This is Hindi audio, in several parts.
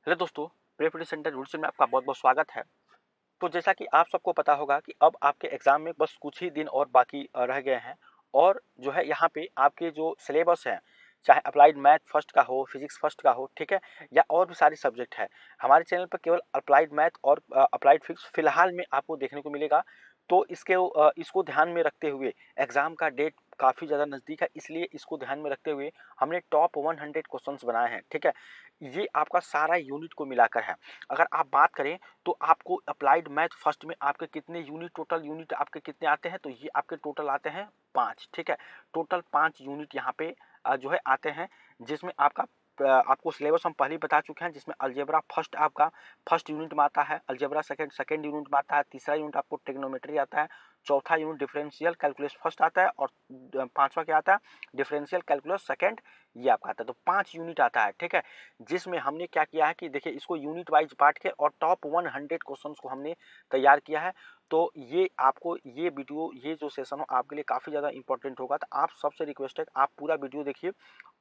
हेलो दोस्तों, प्रेपरेटरी सेंटर रूट्स में आपका बहुत बहुत स्वागत है। तो जैसा कि आप सबको पता होगा कि अब आपके एग्जाम में बस कुछ ही दिन और बाकी रह गए हैं। और जो है यहाँ पे आपके जो सिलेबस है, चाहे अप्लाइड मैथ फर्स्ट का हो, फिजिक्स फर्स्ट का हो, ठीक है, या और भी सारे सब्जेक्ट है। हमारे चैनल पर केवल अप्लाइड मैथ और अप्लाइड फिजिक्स फिलहाल में आपको देखने को मिलेगा। तो इसको ध्यान में रखते हुए एग्जाम का डेट काफ़ी ज़्यादा नज़दीक है, इसलिए इसको ध्यान में रखते हुए हमने टॉप 100 क्वेश्चंस बनाए हैं, ठीक है। ये आपका सारा यूनिट को मिलाकर है। अगर आप बात करें तो आपको अप्लाइड मैथ फर्स्ट में आपके कितने यूनिट, टोटल यूनिट आपके कितने आते हैं, तो ये आपके टोटल आते हैं 5, ठीक है। टोटल 5 यूनिट यहाँ पे जो है आते हैं, जिसमें आपको सिलेबस हम पहले ही बता चुके हैं, जिसमें अलजेब्रा फर्स्ट आपका फर्स्ट यूनिट में आता है, अलजेब्रा सेकंड यूनिट में आता है, तीसरा यूनिट आपको ट्रिग्नोमेट्री आता है, चौथा यूनिट डिफरेंशियल कैलकुलस फर्स्ट आता है, और पांचवा क्या आता है, डिफरेंशियल कैलकुलस सेकंड, ये आपका आता है। तो 5 यूनिट आता है, ठीक है। जिसमें हमने क्या किया है कि देखिए इसको यूनिट वाइज बांट के और टॉप 100 क्वेश्चंस को हमने तैयार किया है। तो ये आपको ये वीडियो, ये जो सेशन हो आपके लिए काफ़ी ज़्यादा इंपॉर्टेंट होगा। तो आप सबसे रिक्वेस्ट है कि आप पूरा वीडियो देखिए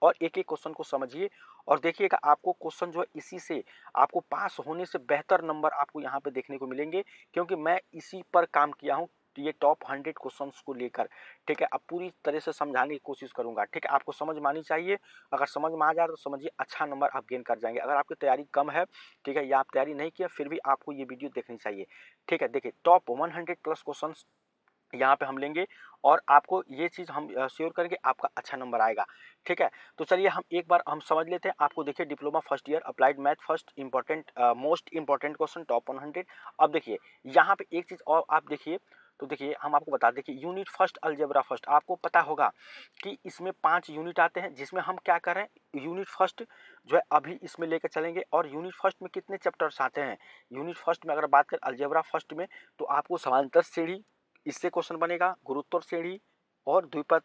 और एक एक क्वेश्चन को समझिए और देखिएगा आपको क्वेश्चन जो है इसी से आपको पास होने से बेहतर नंबर आपको यहाँ पे देखने को मिलेंगे, क्योंकि मैं इसी पर काम किया हूँ। ये टॉप 100 क्वेश्चंस को लेकर, ठीक है, अब पूरी तरह से समझाने की कोशिश करूंगा, ठीक है। आपको समझ में आनी चाहिए, अगर समझ में आ जाए तो समझिए अच्छा नंबर आप गेन कर जाएंगे। अगर आपकी तैयारी कम है, ठीक है, या आप तैयारी नहीं किया, फिर भी आपको ये वीडियो देखनी चाहिए, ठीक है। देखिए टॉप 100 प्लस क्वेश्चन यहाँ पे हम लेंगे और आपको ये चीज़ हम श्योर करेंगे आपका अच्छा नंबर आएगा, ठीक है। तो चलिए हम एक बार हम समझ लेते हैं। आपको देखिए diploma first year applied math first important most important question top 100। अब देखिए यहाँ पे एक चीज़ और आप देखिए, तो देखिए हम आपको बता दें कि यूनिट फर्स्ट अलजेब्रा फर्स्ट, आपको पता होगा कि इसमें 5 यूनिट आते हैं, जिसमें हम क्या कर रहे हैं, यूनिट फर्स्ट जो है अभी इसमें लेकर चलेंगे। और यूनिट फर्स्ट में कितने चैप्टर्स आते हैं, यूनिट फर्स्ट में अगर बात करें अलजेब्रा फर्स्ट में, तो आपको समांतर श्रेणी, इससे क्वेश्चन बनेगा, गुरुत्व श्रेणी और द्विपद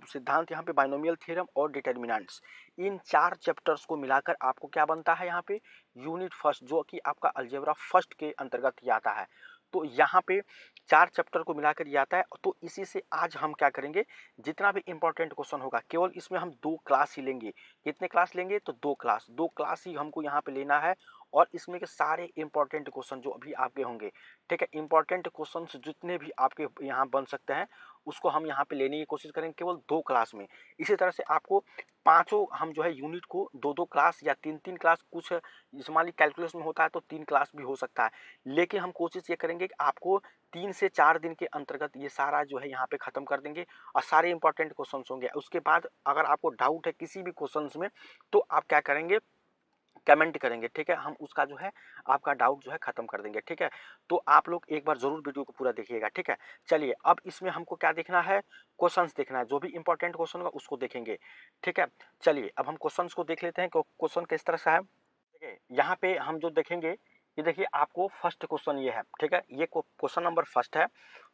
सिद्धांत, यहाँ पे बाइनोमियल थ्योरम और डिटर्मिनेंट्स, इन 4 चैप्टर्स को मिलाकर आपको क्या बनता है यहाँ पे, यूनिट फर्स्ट, जो कि आपका अलजेब्रा फर्स्ट के अंतर्गत ही आता है। तो यहाँ पे 4 चैप्टर को मिलाकर ये आता है। तो इसी से आज हम क्या करेंगे, जितना भी इंपॉर्टेंट क्वेश्चन होगा, केवल इसमें हम 2 क्लास ही लेंगे। कितने क्लास लेंगे, तो 2 क्लास ही हमको यहाँ पे लेना है। और इसमें के सारे इंपॉर्टेंट क्वेश्चन जो अभी आपके होंगे, ठीक है, इंपॉर्टेंट क्वेश्चन जितने भी आपके यहाँ बन सकते हैं, उसको हम यहाँ पे लेने की कोशिश करेंगे केवल 2 क्लास में। इसी तरह से आपको पांचों हम जो है यूनिट को 2 क्लास या 3 क्लास, कुछ जैसे मान ली कैलकुलस में होता है तो 3 क्लास भी हो सकता है, लेकिन हम कोशिश ये करेंगे कि आपको 3 से 4 दिन के अंतर्गत ये सारा जो है यहाँ पे खत्म कर देंगे और सारे इंपॉर्टेंट क्वेश्चन होंगे। उसके बाद अगर आपको डाउट है किसी भी क्वेश्चन में, तो आप क्या करेंगे, कमेंट करेंगे, ठीक है, हम उसका जो है आपका डाउट जो है खत्म कर देंगे, ठीक है। तो आप लोग एक बार जरूर वीडियो को पूरा देखिएगा, ठीक है। चलिए अब इसमें हमको क्या देखना है, क्वेश्चंस देखना है, जो भी इंपॉर्टेंट क्वेश्चन होगा उसको देखेंगे, ठीक है। चलिए अब हम क्वेश्चंस को देख लेते हैं कि क्वेश्चन किस तरह से है। देखिए यहाँ पे हम जो देखेंगे, ये देखिए आपको फर्स्ट क्वेश्चन ये है, ठीक है, ये क्वेश्चन नंबर फर्स्ट है।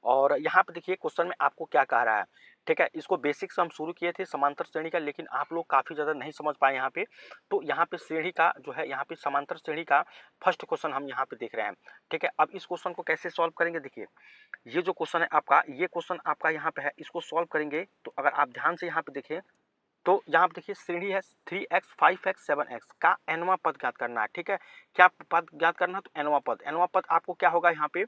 और यहाँ पे देखिए क्वेश्चन में आपको क्या कह रहा है, ठीक है। इसको बेसिक से हम शुरू किए थे समांतर श्रेणी का, लेकिन आप लोग काफ़ी ज़्यादा नहीं समझ पाए यहाँ पे। तो यहाँ पे श्रेणी का जो है, यहाँ पे समांतर श्रेणी का फर्स्ट क्वेश्चन हम यहाँ पे देख रहे हैं, ठीक है। अब इस क्वेश्चन को कैसे सॉल्व करेंगे, देखिए ये जो क्वेश्चन है आपका, ये क्वेश्चन आपका यहाँ पे है, इसको सॉल्व करेंगे तो अगर आप ध्यान से यहाँ पे देखें, तो यहाँ पे देखिए श्रेणी है 3x 5x 7x का एनवा पद ज्ञात करना है, ठीक है। क्या पद ज्ञात करना है, तो एनवा पद आपको क्या होगा यहाँ पे,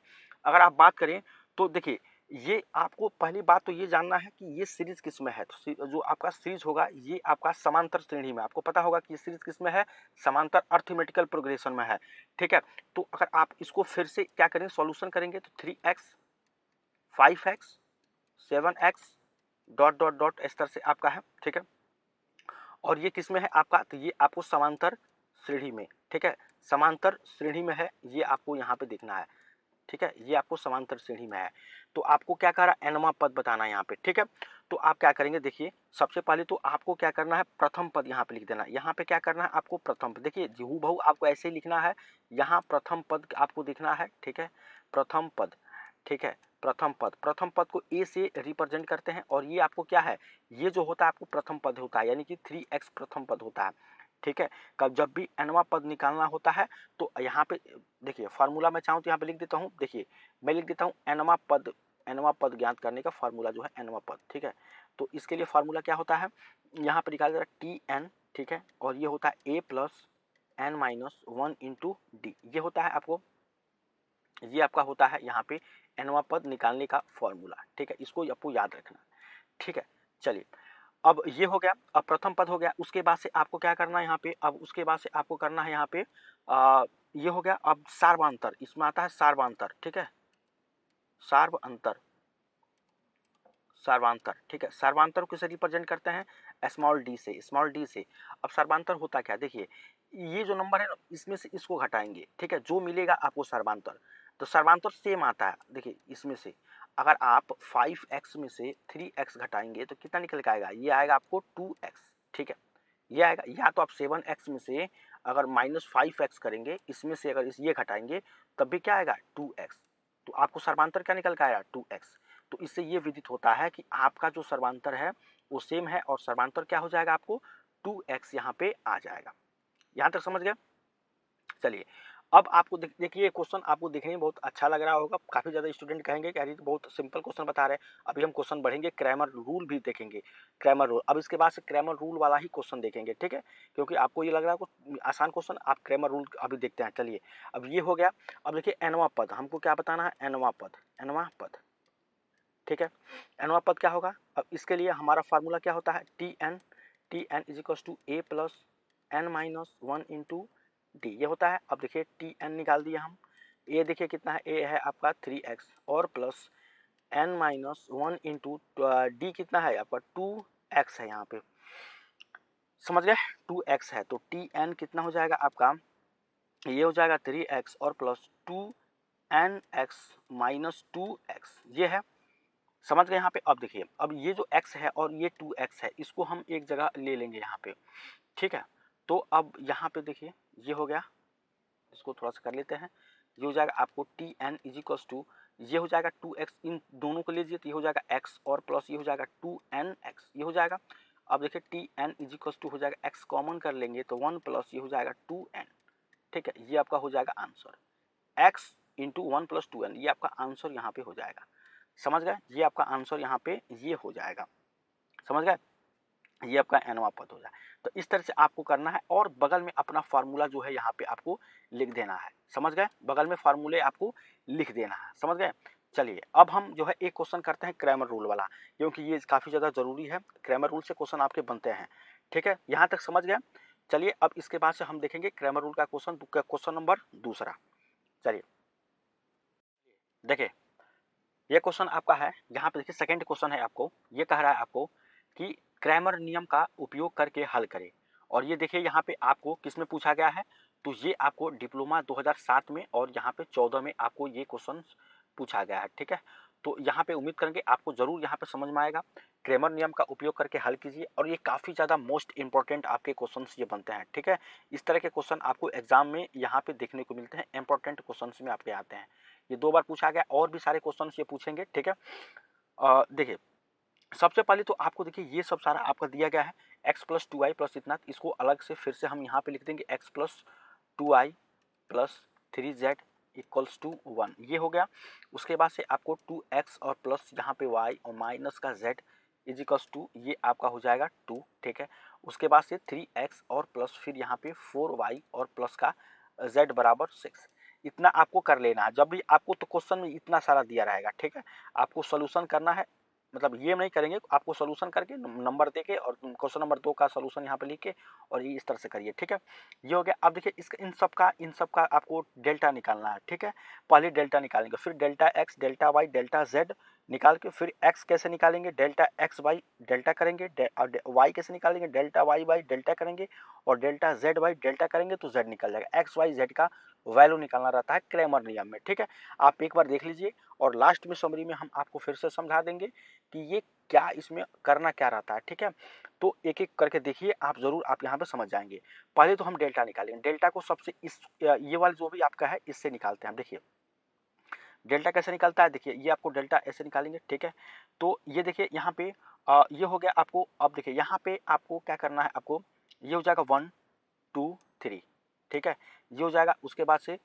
अगर आप बात करें तो देखिए ये आपको पहली बात तो ये जानना है कि ये सीरीज किस में है। तो जो आपका सीरीज होगा ये आपका समांतर श्रेणी में, आपको पता होगा कि ये सीरीज किस में है, समांतर अर्थमेटिकल प्रोग्रेशन में है, ठीक है। तो अगर आप इसको फिर से क्या करेंगे, सॉल्यूशन करेंगे, तो 3x 5x 7x dot dot dot इस तरह से आपका है, ठीक है। और ये किस में है आपका, तो ये आपको समांतर श्रेणी में, ठीक है, समांतर श्रेणी में है, ये आपको यहाँ पे देखना है, ठीक है, ये आपको समांतर श्रेणी में है। तो आपको क्या कह रहा है, एनवा पद बताना है यहाँ पे, ठीक है। तो आप क्या करेंगे, देखिए सबसे पहले तो आपको क्या करना है, प्रथम पद यहाँ पे लिख देना है। यहाँ पे क्या करना है आपको, प्रथम पद, देखिए हूबहू आपको ऐसे ही लिखना है, यहाँ प्रथम पद आपको देखना है, ठीक है, प्रथम पद, ठीक है। प्रथम पद को ए से रिप्रेजेंट करते हैं और ये आपको क्या है, ये जो होता है आपको प्रथम पद होता है, यानी कि 3x प्रथम पद होता है, ठीक है। कब जब भी एनवा पद निकालना होता है तो यहाँ पे देखिए फार्मूला मैं चाहूँ तो यहाँ पे लिख देता हूँ, देखिए मैं लिख देता हूँ एनवा पद ज्ञात करने का फार्मूला जो है एनवा पद, ठीक है। तो इसके लिए फार्मूला क्या होता है, यहाँ पे निकाल जरा टी एन, ठीक है, और ये होता है a plus n minus 1 into d, ये होता है आपको, ये आपका होता है यहाँ पे nवां पद निकालने का फॉर्मूला। ठीक है, इसको आपको याद रखना। ठीक है, चलिए अब ये हो गया, अब प्रथम पद हो गया। उसके बाद से आपको क्या करना है यहाँ पे, अब उसके बाद से आपको करना है यहाँ पे ये हो गया। अब सार्वांतर, इसमें आता है सार्वांतर। ठीक है, सार्वांतर, सार्वांतर। ठीक है, सार्वांतर को किसे रिप्रेजेंट करते हैं, स्मॉल डी से, स्मॉल डी से। अब सार्वांतर होता क्या, देखिए ये जो नंबर है ना, इसमें से इसको घटाएंगे। ठीक है, जो मिलेगा आपको सार्वांतर, तो सार्वांतर सेम आता है। देखिए इसमें से अगर आप 5x में से 3x घटाएंगे तो कितना निकल के आएगा, ये आएगा आपको 2x। ठीक है, ये आएगा। या तो आप 7x में से अगर -5x करेंगे, इसमें से अगर ये घटाएंगे तब भी क्या आएगा 2x, तो आपको सर्वांतर क्या निकल के आएगा 2x। तो इससे ये विदित होता है कि आपका जो सर्वांतर है वो सेम है और सर्वांतर क्या हो जाएगा आपको 2x यहाँ पे आ जाएगा। यहाँ तक समझ गए। चलिए अब आपको देखिए क्वेश्चन आपको देखने में बहुत अच्छा लग रहा होगा, काफी ज्यादा स्टूडेंट कहेंगे कि अरे तो बहुत सिंपल क्वेश्चन बता रहे हैं। अभी हम क्वेश्चन बढ़ेंगे, क्रैमर रूल भी देखेंगे, क्रैमर रूल। अब इसके बाद से क्रैमर रूल वाला ही क्वेश्चन देखेंगे। ठीक है, क्योंकि आपको ये लग रहा है आसान क्वेश्चन, आप क्रैमर रूल अभी देखते हैं। चलिए अब ये हो गया। अब देखिए एनवा पद, हमको क्या बताना है, एनवा पद, एनवा पद। ठीक है, एनवा पद क्या होगा, अब इसके लिए हमारा फार्मूला क्या होता है, t n, t n is equal to a plus n minus 1 into d, ये होता है। अब देखिए टी एन निकाल दिया हम, ए देखिए कितना है, ए है आपका 3x और plus n minus 1 into d कितना है आपका 2x है यहाँ पे, समझ गए, 2x है। तो टी एन कितना हो जाएगा आपका, ये हो जाएगा 3x और प्लस 2nx माइनस 2x, ये है, समझ गए यहाँ पे। अब देखिए अब ये जो x है और ये 2x है, इसको हम एक जगह ले लेंगे यहाँ पे। ठीक है, तो अब यहाँ पे देखिए ये हो गया, इसको थोड़ा सा कर लेते हैं। ये हो जाएगा आपको t n is equal to, ये हो जाएगा 2x, इन दोनों को लीजिए तो ये हो जाएगा x और प्लस ये हो जाएगा 2nx, ये हो जाएगा। अब देखिए t n is equal to हो जाएगा x कॉमन कर लेंगे तो 1 प्लस ये हो जाएगा 2n। ठीक है, ये आपका हो जाएगा answer, x into 1 plus 2n, ये आपका आंसर यहाँ पे हो जाएगा। समझ गए, ये आपका आंसर यहाँ पे ये हो जाएगा, समझ गए, ये आपका एनवा पद हो जाए। तो इस तरह से आपको करना है और बगल में अपना फार्मूला जो है यहाँ पे आपको लिख देना है। समझ गए, बगल में फार्मूले आपको लिख देना है, समझ गए। चलिए अब हम जो है एक क्वेश्चन करते हैं क्रैमर रूल वाला, क्योंकि ये काफी ज्यादा जरूरी है, क्रैमर रूल से क्वेश्चन आपके बनते हैं। ठीक है, यहाँ तक समझ गए। चलिए अब इसके बाद से हम देखेंगे क्रैमर रूल का क्वेश्चन, क्वेश्चन नंबर दूसरा। चलिए देखिए ये क्वेश्चन आपका है, यहाँ पे देखिए सेकंड क्वेश्चन है आपको, ये कह रहा है आपको कि क्रैमर नियम का उपयोग करके हल करें। और ये देखिए यहाँ पे आपको किस में पूछा गया है, तो ये आपको डिप्लोमा 2007 में और यहाँ पे 14 में आपको ये क्वेश्चन पूछा गया है। ठीक है, तो यहाँ पे उम्मीद करेंगे आपको जरूर यहाँ पे समझ में आएगा। क्रैमर नियम का उपयोग करके हल कीजिए और ये काफ़ी ज़्यादा मोस्ट इंपॉर्टेंट आपके क्वेश्चन ये बनते हैं। ठीक है, इस तरह के क्वेश्चन आपको एग्जाम में यहाँ पे देखने को मिलते हैं, इंपॉर्टेंट क्वेश्चन में आपके आते हैं। ये 2 बार पूछा गया, और भी सारे क्वेश्चन ये पूछेंगे। ठीक है, देखिए सबसे पहले तो आपको देखिए ये सब सारा आपका दिया गया है, x प्लस 2i प्लस इतना, इसको अलग से फिर से हम यहाँ पे लिख देंगे x plus 2i plus 3z equals to 1, ये हो गया। उसके बाद से आपको 2x और प्लस यहाँ पे y और माइनस का z इज इक्वल्स टू, ये आपका हो जाएगा 2। ठीक है, उसके बाद से 3x और प्लस फिर यहाँ पे 4y और प्लस का z बराबर 6, इतना आपको कर लेना है। जब भी आपको तो क्वेश्चन में इतना सारा दिया रहेगा, ठीक है, आपको सोल्यूशन करना है, मतलब ये नहीं करेंगे, आपको सोल्यूशन करके नंबर देके और क्वेश्चन नंबर 2 का सोल्यूशन यहाँ पे लिख के और ये इस तरह से करिए। ठीक है, ये हो गया। अब देखिए इसका इन सब का आपको डेल्टा निकालना है। ठीक है, पहले डेल्टा निकालेंगे, फिर delta x, delta y, delta z निकाल के फिर एक्स कैसे निकालेंगे, डेल्टा एक्स बाई डेल्टा करेंगे, और वाई कैसे निकालेंगे, डेल्टा वाई बाई डेल्टा करेंगे, और डेल्टा जेड बाई डेल्टा करेंगे तो जेड निकल जाएगा। एक्स वाई जेड का वैल्यू निकालना रहता है क्रैमर नियम में। ठीक है, आप एक बार देख लीजिए और लास्ट में समरी में हम आपको फिर से समझा देंगे कि ये क्या, इसमें करना क्या रहता है। ठीक है, तो एक एक करके देखिए, आप जरूर आप यहाँ पे समझ जाएंगे। पहले तो हम डेल्टा निकालेंगे, डेल्टा को सबसे इस ये वाला जो भी आपका है इससे निकालते हैं। देखिए डेल्टा कैसे निकलता है, देखिए ये आपको डेल्टा ऐसे निकालेंगे। ठीक है, तो ये देखिए यहाँ पे ये हो गया आपको। अब देखिए यहाँ पे आपको क्या करना है, आपको ये हो जाएगा 1 2 3। ठीक है, ये हो जाएगा, उसके बाद से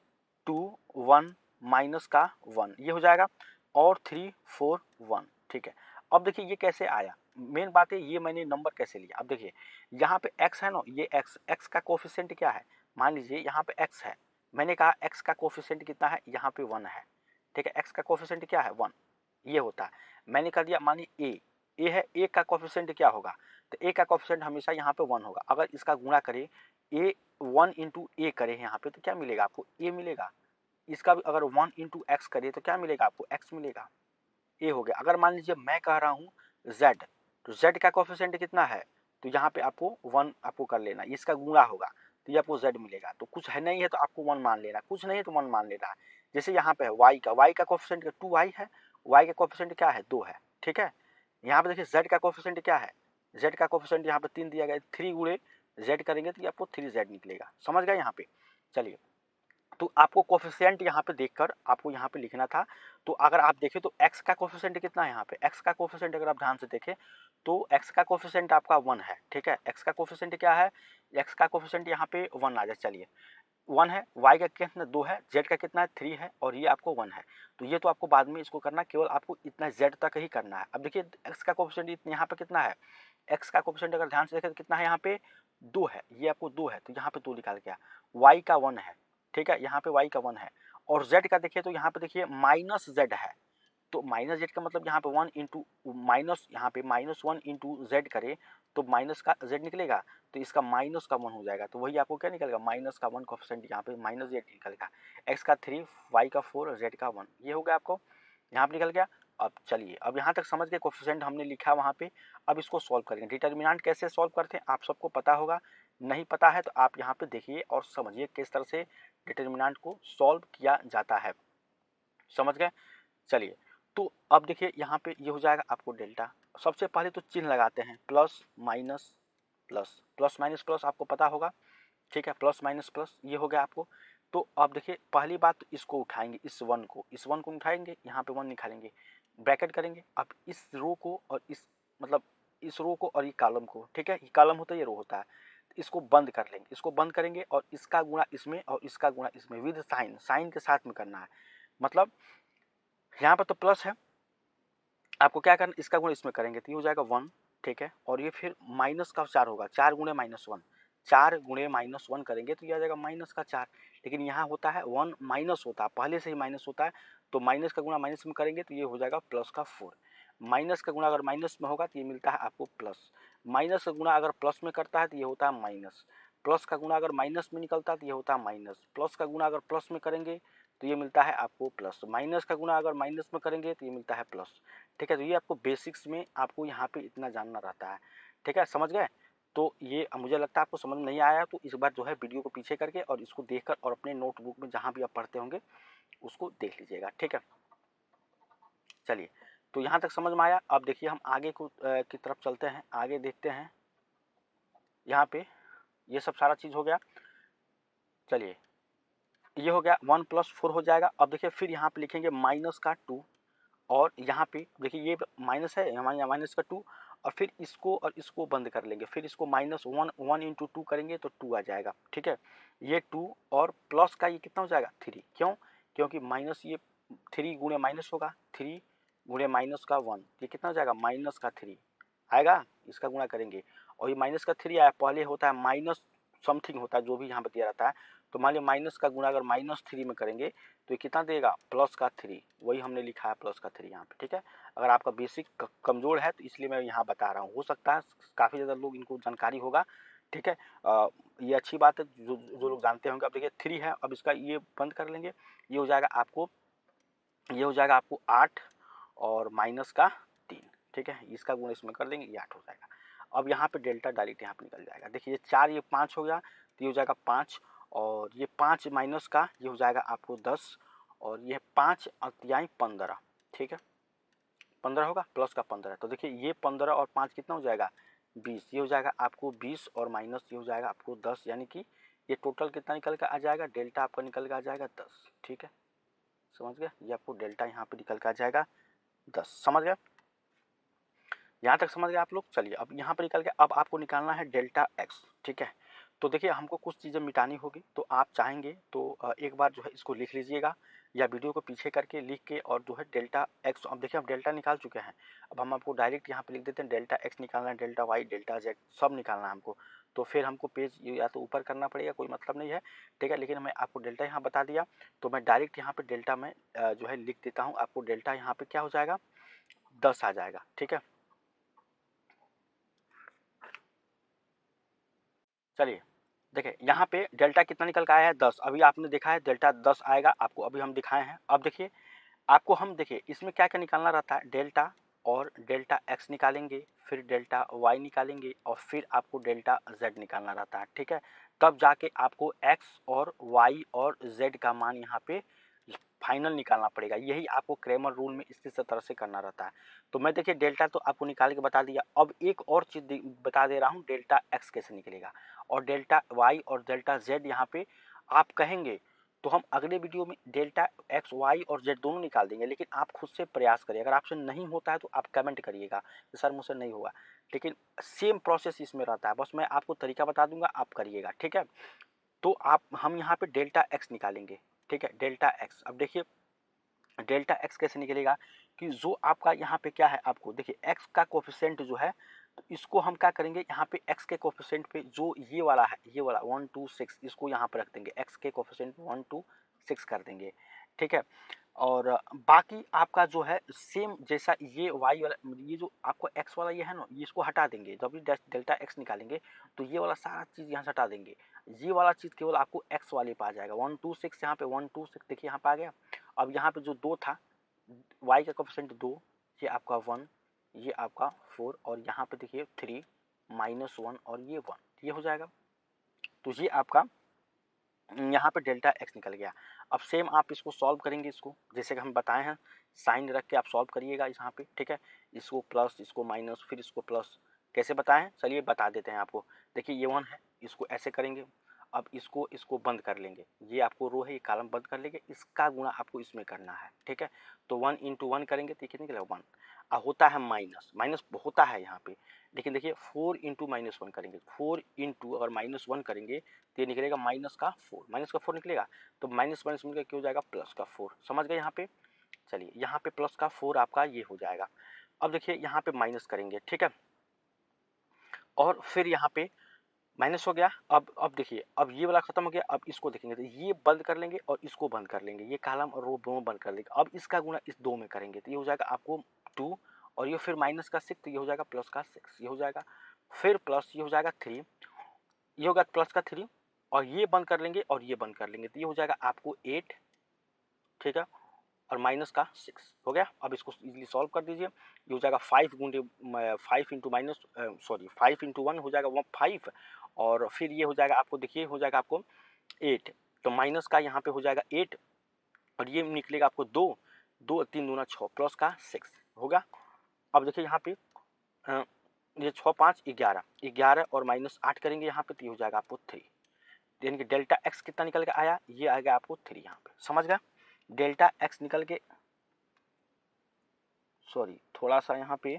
2 1 माइनस का 1 ये हो जाएगा, और 3 4 1। ठीक है, अब देखिए ये कैसे आया, मेन बात है ये मैंने नंबर कैसे लिया। अब देखिए यहाँ पे x है ना, ये x का कोफिशिएंट क्या है मान लीजिए यहाँ पे x है, मैंने कहा x का कोफिशिएंट कितना है, यहाँ पे 1 है, ठीक है, x का कोफिशिएंट क्या है 1, ये होता है। मैंने कर दिया मानिए a है, a का कोफिशिएंट क्या होगा, तो a का कोफिशिएंट हमेशा यहाँ पे 1 होगा। अगर इसका गुणा करें a 1 इंटू ए करें यहाँ पे तो क्या मिलेगा आपको, a मिलेगा। इसका भी अगर 1 इंटू एक्स करें तो क्या मिलेगा आपको, x मिलेगा, a हो गया। अगर मान लीजिए मैं कह रहा हूँ z, तो z का कोफिशिएंट कितना है, तो यहाँ पे आपको 1 आपको कर लेना, इसका गुणा होगा तो ये आपको z मिलेगा। तो कुछ है नहीं है तो आपको 1 मान लेना, कुछ नहीं है तो 1 मान लेना है। जैसे यहाँ पे है y का कोफिशिएंट 2y है, y का कोफिशिएंट क्या है 2 है, ठीक है। यहाँ पे देखिए z का कोफिशिएंट क्या है, z का कोफिशिएंट यहाँ पे 3 दिया गया, 3 गुणे z करेंगे तो ये आपको 3z निकलेगा, समझ गए यहाँ पे। चलिए, तो आपको कोफिशिएंट यहाँ पे देखकर आपको यहाँ पे लिखना था। तो अगर आप देखें तो x का कोफिशिएंट कितना है, यहाँ पे x का कोफिशिएंट अगर आप ध्यान से देखें तो x का कोफिशिएंट आपका 1 है, ठीक है। x का कोफिशिएंट क्या है, x का कोफिशिएंट यहाँ पे 1 आ जाए, चलिए 1 है, y का कितना 2 है, z का कितना है 3 है और ये आपको 1 है। तो ये तो आपको बाद में इसको करना, केवल आपको इतना z तक ही करना है। अब देखिए x का कोफिशिएंट यहाँ पे कितना है, x का कोफिशिएंट अगर ध्यान से देखें तो कितना है, यहाँ पे 2 है, ये आपको 2 है तो यहाँ पे 2 निकाल गया। y का 1 है, ठीक है, यहाँ पे y का 1 है। और z का देखिए तो यहाँ पे देखिए माइनस z है, तो माइनस z का मतलब यहाँ पे 1 इंटू माइनस, यहाँ पे -1 इंटू जेड करे तो माइनस का z निकलेगा, तो इसका माइनस का 1 हो जाएगा, तो वही आपको क्या निकलेगा, माइनस का 1 कोफिशिएंट यहाँ पे माइनस z निकलेगा। x का 3, y का 4 और z का 1, ये हो गया आपको यहाँ पे निकल गया। अब चलिए, अब यहाँ तक समझ गए, कोफिशिएंट हमने लिखा वहाँ पे। अब इसको सॉल्व करेंगे। डिटर्मिनेंट कैसे सॉल्व करते हैं आप सबको पता होगा, नहीं पता है तो आप यहाँ पे देखिए और समझिए किस तरह से डिटर्मिनेंट को सॉल्व किया जाता है, समझ गए। चलिए, तो अब देखिए यहाँ पे ये हो जाएगा आपको डेल्टा। सबसे पहले तो चिन्ह लगाते हैं, plus minus plus, plus minus plus आपको पता होगा, ठीक है, प्लस माइनस प्लस ये हो गया आपको। तो अब देखिए पहली बात तो इसको उठाएंगे, इस वन को उठाएंगे, यहाँ पे 1 निकालेंगे, ब्रैकेट करेंगे। अब इस रो को और इस मतलब इस रो को और ये कॉलम को, ठीक है, ये कॉलम होता है ये रो होता है, इसको बंद कर लेंगे, इसको बंद करेंगे और इसका गुणा इसमें और इसका गुणा इसमें विद साइन, साइन के साथ में करना है। मतलब यहाँ पर तो प्लस है, आपको क्या करना, इसका गुणा इसमें करेंगे तो ये हो जाएगा 1, ठीक है, और ये फिर माइनस का 4 होगा, 4 गुणे -1, 4 गुणे -1 करेंगे तो ये आ जाएगा माइनस का 4। लेकिन यहाँ होता है 1 माइनस होता है, पहले से ही माइनस होता है, तो माइनस का गुणा माइनस में करेंगे तो ये हो जाएगा प्लस का 4। माइनस का गुणा अगर माइनस में होगा तो ये मिलता है आपको प्लस, माइनस का गुणा अगर प्लस में करता है तो ये होता है माइनस, प्लस का गुणा अगर माइनस में निकलता है तो ये होता है माइनस, प्लस का गुणा अगर प्लस में करेंगे तो ये मिलता है आपको प्लस, माइनस का गुणा अगर माइनस में करेंगे तो ये मिलता है प्लस, ठीक है। तो ये आपको बेसिक्स में आपको यहाँ पे इतना जानना रहता है, ठीक है, समझ गए। तो ये मुझे लगता है आपको समझ में नहीं आया, तो इस बार जो है वीडियो को पीछे करके और इसको देखकर और अपने नोटबुक में जहाँ भी आप पढ़ते होंगे उसको देख लीजिएगा, ठीक है। चलिए, तो यहाँ तक समझ में आया। अब देखिए हम आगे को की तरफ चलते हैं, आगे देखते हैं। यहाँ पे ये सब सारा चीज़ हो गया। चलिए, ये हो गया 1 + 4 हो जाएगा। अब देखिए फिर यहाँ पे लिखेंगे माइनस का 2 और यहाँ पे देखिए ये माइनस है, हमारे यहाँ माइनस का 2 और फिर इसको और इसको बंद कर लेंगे, फिर इसको -1 1 इंटू 2 करेंगे तो 2 आ जाएगा, ठीक है। ये 2 और प्लस का ये कितना हो जाएगा 3, क्यों, क्योंकि माइनस ये 3 गुणे माइनस होगा, 3 गुणे माइनस का 1, ये कितना हो जाएगा माइनस का 3 आएगा, इसका गुणा करेंगे और ये माइनस का 3 आया, पहले होता है माइनस समथिंग होता है जो भी यहाँ पे दिया रहता है, तो मान लीजिए माइनस का गुणा अगर -3 में करेंगे तो ये कितना देगा प्लस का 3, वही हमने लिखा है प्लस का 3 यहाँ पे, ठीक है। अगर आपका बेसिक कमज़ोर है तो इसलिए मैं यहाँ बता रहा हूँ, हो सकता है काफ़ी ज़्यादा लोग इनको जानकारी होगा, ठीक है। ये अच्छी बात है जो जो लोग जानते होंगे। अब देखिए 3 है, अब इसका ये बंद कर लेंगे, ये हो जाएगा आपको, ये हो जाएगा आपको 8 और माइनस का 3, ठीक है, इसका गुण इसमें कर देंगे, ये 8 हो जाएगा। अब यहाँ पे डेल्टा डायरेक्ट यहाँ पे निकल जाएगा, देखिए ये 4 ये 5 हो गया तो ये हो जाएगा 5 और ये 5 माइनस का ये हो जाएगा आपको 10 और ये 5 अतियाई 15, ठीक है, 15 होगा प्लस का 15, तो देखिए ये 15 और 5 कितना हो जाएगा 20, ये हो जाएगा आपको 20 और माइनस ये हो जाएगा आपको 10, यानी कि ये टोटल कितना निकल कर आ जाएगा, डेल्टा आपका निकल कर आ जाएगा 10, ठीक है, समझ गए। ये आपको डेल्टा यहाँ पे निकल कर आ जाएगा 10, समझ गए, यहाँ तक समझ गए आप लोग। चलिए, अब यहाँ पर निकल के अब आपको निकालना है डेल्टा एक्स, ठीक है। तो देखिए हमको कुछ चीज़ें मिटानी होगी, तो आप चाहेंगे तो एक बार जो है इसको लिख लीजिएगा या वीडियो को पीछे करके लिख के और जो है डेल्टा एक्स, अब देखिए हम डेल्टा निकाल चुके हैं, अब हम आपको डायरेक्ट यहाँ पे लिख देते हैं डेल्टा एक्स निकालना है, डेल्टा वाई डेल्टा जेड सब निकालना है हमको। तो फिर हमको पेज या तो ऊपर करना पड़ेगा, कोई मतलब नहीं है, ठीक है। लेकिन मैं आपको डेल्टा यहाँ बता दिया, तो मैं डायरेक्ट यहाँ पे डेल्टा में जो है लिख देता हूँ। आपको डेल्टा यहाँ पे क्या हो जाएगा, 10 आ जाएगा, ठीक है। चलिए देखिए यहाँ पे डेल्टा कितना निकल के आया है, 10। अभी आपने देखा है डेल्टा 10 आएगा आपको, अभी हम दिखाए हैं। अब देखिए आपको हम देखिए इसमें क्या क्या निकालना रहता है, डेल्टा और डेल्टा एक्स निकालेंगे, फिर डेल्टा वाई निकालेंगे और फिर आपको डेल्टा जेड निकालना रहता है, ठीक है। तब जाके आपको एक्स और वाई और जेड का मान यहाँ पे फाइनल निकालना पड़ेगा। यही आपको क्रैमर रूल में इसी तरह से करना रहता है। तो मैं देखिए डेल्टा तो आपको निकाल के बता दिया। अब एक और चीज़ बता दे रहा हूँ, डेल्टा एक्स कैसे निकलेगा और डेल्टा वाई और डेल्टा जेड यहाँ पे आप कहेंगे तो हम अगले वीडियो में डेल्टा एक्स वाई और जेड दोनों निकाल देंगे। लेकिन आप खुद से प्रयास करिए, अगर आपसे नहीं होता है तो आप कमेंट करिएगा कि सर मुझसे नहीं हुआ, लेकिन सेम प्रोसेस इसमें रहता है, बस मैं आपको तरीका बता दूंगा, आप करिएगा, ठीक है। तो आप हम यहाँ पे डेल्टा एक्स निकालेंगे, ठीक है, डेल्टा एक्स। अब देखिए डेल्टा एक्स कैसे निकलेगा कि जो आपका यहाँ पे क्या है, आपको देखिए एक्स का कोफिशिएंट जो है, तो इसको हम क्या करेंगे, यहाँ पे एक्स के कोफिशिएंट पे जो ये वाला है, ये वाला 1 2 6, इसको यहाँ पे रख देंगे, एक्स के कोफिशिएंट 1 2 6 कर देंगे, ठीक है। और बाकी आपका जो है सेम जैसा ये वाई वाला, ये जो आपको एक्स वाला ये है ना, ये इसको हटा देंगे। जब भी डेल्टा एक्स निकालेंगे तो ये वाला सारा चीज़ यहाँ से हटा देंगे, ये वाला चीज़ केवल आपको एक्स वाले पे आ जाएगा। 1 2 6 यहाँ पे 1 2 6 देखिए यहाँ पे आ गया। अब यहाँ पे जो 2 था, वाई का कोफिशिएंट 2, ये आपका 1, ये आपका 4 और यहाँ पे देखिए 3 -1 और ये 1, ये हो जाएगा। तो ये आपका यहाँ पे डेल्टा एक्स निकल गया। अब सेम आप इसको सॉल्व करेंगे, इसको जैसे कि हम बताए हैं साइन रख के आप सॉल्व करिएगा यहाँ पे, ठीक है। इसको प्लस, इसको माइनस, फिर इसको प्लस, कैसे बताएं हैं चलिए बता देते हैं आपको। देखिए ये 1 है, इसको ऐसे करेंगे, अब इसको बंद कर लेंगे, ये आपको रो है, ये कॉलम बंद कर लेंगे, इसका गुणा आपको इसमें करना है, ठीक है। तो 1 × 1 करेंगे तो कितने निकलेगा 1। होता है माइनस, माइनस होता है यहाँ पे, लेकिन देखिए 4 × -1 करेंगे, 4 × अगर -1 करेंगे तो ये निकलेगा माइनस का 4 निकलेगा। तो माइनस माइनस मिलकर क्या हो जाएगा, प्लस का 4, समझ गए यहाँ पे। चलिए यहाँ पे प्लस का 4 आपका ये हो जाएगा। अब देखिए यहाँ पे माइनस करेंगे, ठीक है, और फिर यहाँ पे माइनस हो गया। अब देखिए अब ये वाला खत्म हो गया। अब इसको देखेंगे तो ये बंद कर लेंगे और इसको बंद कर लेंगे, ये कॉलम और रो दोनों बंद कर लेंगे। अब इसका गुणा इस 2 में करेंगे तो ये हो जाएगा आपको 2, और ये फिर माइनस का 6 तो ये हो जाएगा प्लस का 6, ये हो जाएगा। फिर प्लस ये हो जाएगा 3, ये होगा प्लस का 3, और ये बंद कर लेंगे और ये बंद कर लेंगे तो ये हो जाएगा आपको 8, ठीक है, और माइनस का 6 हो गया। अब इसको इजीली सॉल्व कर दीजिए, ये हो जाएगा 5 × माइनस सॉरी 5 × 1 हो जाएगा 5, और फिर ये हो जाएगा आपको, देखिए हो जाएगा आपको 8, तो माइनस का यहाँ पे हो जाएगा 8, और ये निकलेगा आपको 2, 2 3 दूना 6 प्लस का 6 होगा। अब देखिए यहाँ पे ये 6 5 11, 11 और -8 करेंगे यहाँ पे तो ये हो जाएगा आपको 3, यानी कि डेल्टा एक्स कितना निकल के आया, ये आएगा आपको 3 यहाँ पे, समझ गया। डेल्टा एक्स निकल के, सॉरी थोड़ा सा यहाँ पे